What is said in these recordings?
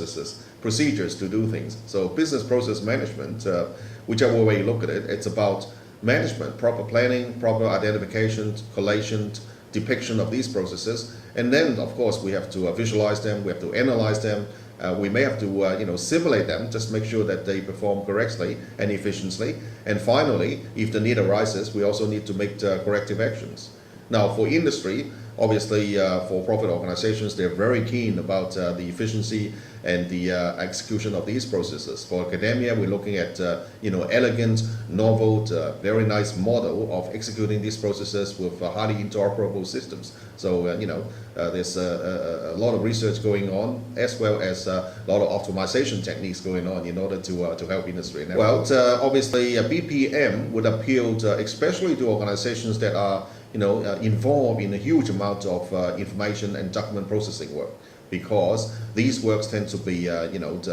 processes, procedures to do things. So business process management, whichever way you look at it, it's about management, proper planning, proper identification, collation, depiction of these processes. And then, of course, we have to visualize them, we have to analyze them, we may have to simulate them, just make sure that they perform correctly and efficiently. And finally, if the need arises, we also need to make corrective actions. Now, for industry, obviously, for profit organizations, they're very keen about the efficiency and the execution of these processes. For academia, we're looking at elegant, novel, very nice model of executing these processes with highly interoperable systems. So there's a lot of research going on, as well as a lot of optimization techniques going on in order to help industry. Well, obviously, BPM would appeal especially to organizations that are involved in a huge amount of information and document processing work, because these works tend to be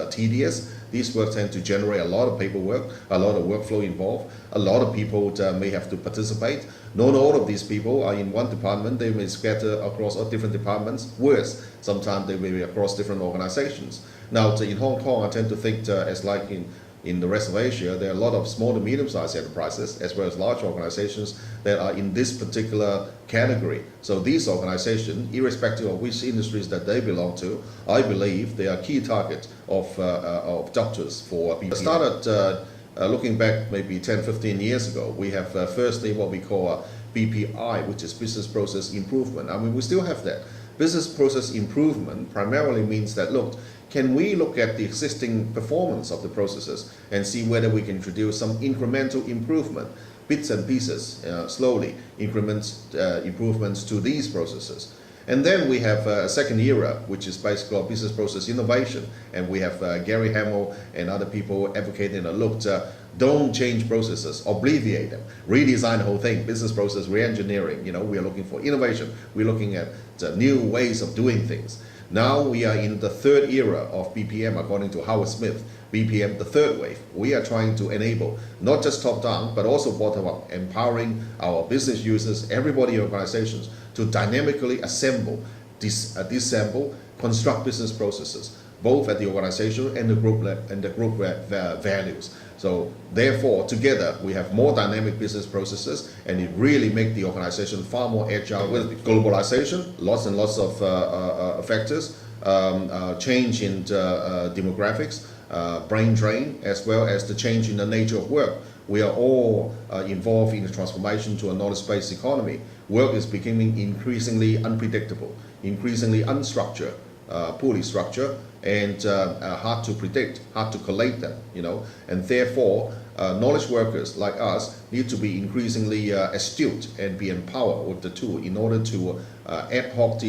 tedious. These works tend to generate a lot of paperwork, a lot of workflow involved. A lot of people may have to participate. Not all of these people are in one department. They may scatter across all different departments. Worse, sometimes they may be across different organizations. Now, in Hong Kong, I tend to think as like in the rest of Asia, there are a lot of small to medium-sized enterprises as well as large organizations that are in this particular category. So these organizations, irrespective of which industries that they belong to, I believe they are key targets of doctors for BPM. I started looking back maybe 10, 15 years ago. We have firstly what we call BPI, which is business process improvement. I mean, we still have that. Business process improvement primarily means that, look, can we look at the existing performance of the processes and see whether we can introduce some incremental improvement, bits and pieces, slowly, improvements to these processes. And then we have a second era, which is basically called business process innovation. And we have Gary Hamel and other people advocating a look, don't change processes, obviate them, redesign the whole thing, business process re-engineering. We are looking for innovation. We're looking at new ways of doing things. Now we are in the third era of BPM, according to Howard Smith. BPM, the third wave. We are trying to enable not just top-down, but also bottom-up, empowering our business users, everybody in organizations, to dynamically assemble, disassemble, construct business processes, both at the organization and the group values. So therefore, together, we have more dynamic business processes, and it really makes the organization far more agile. With globalization, lots and lots of factors, change in demographics, brain drain, as well as the change in the nature of work. We are all involved in the transformation to a knowledge-based economy. Work is becoming increasingly unpredictable, increasingly unstructured, poorly structured, and hard to predict, hard to collate them, and therefore knowledge workers like us need to be increasingly astute and be empowered with the tool in order to ad hoc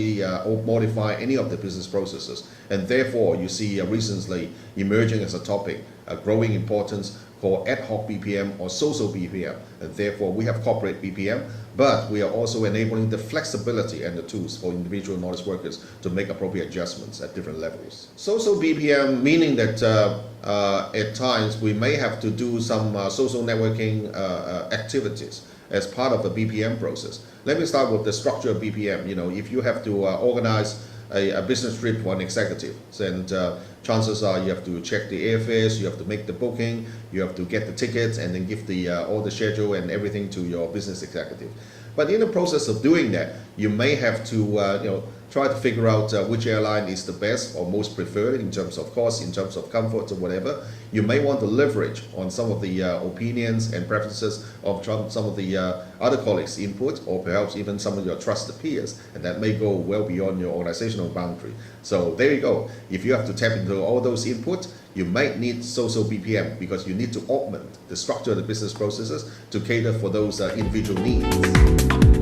or modify any of the business processes. And therefore you see recently emerging as a topic, a growing importance called ad hoc BPM or social BPM. And therefore we have corporate BPM, but we are also enabling the flexibility and the tools for individual knowledge workers to make appropriate adjustments at different levels. Social BPM meaning that at times we may have to do some social networking activities as part of the BPM process. Let me start with the structure of BPM. If you have to organize a business trip for an executive, and chances are you have to check the airfares, you have to make the booking, you have to get the tickets, and then give all the schedule and everything to your business executive. But in the process of doing that, you may have to try to figure out which airline is the best or most preferred in terms of cost, in terms of comfort or whatever. You may want to leverage on some of the opinions and preferences of some of the other colleagues' input, or perhaps even some of your trusted peers, and that may go well beyond your organizational boundary. So there you go. If you have to tap into all those input, you might need social BPM, because you need to augment the structure of the business processes to cater for those individual needs.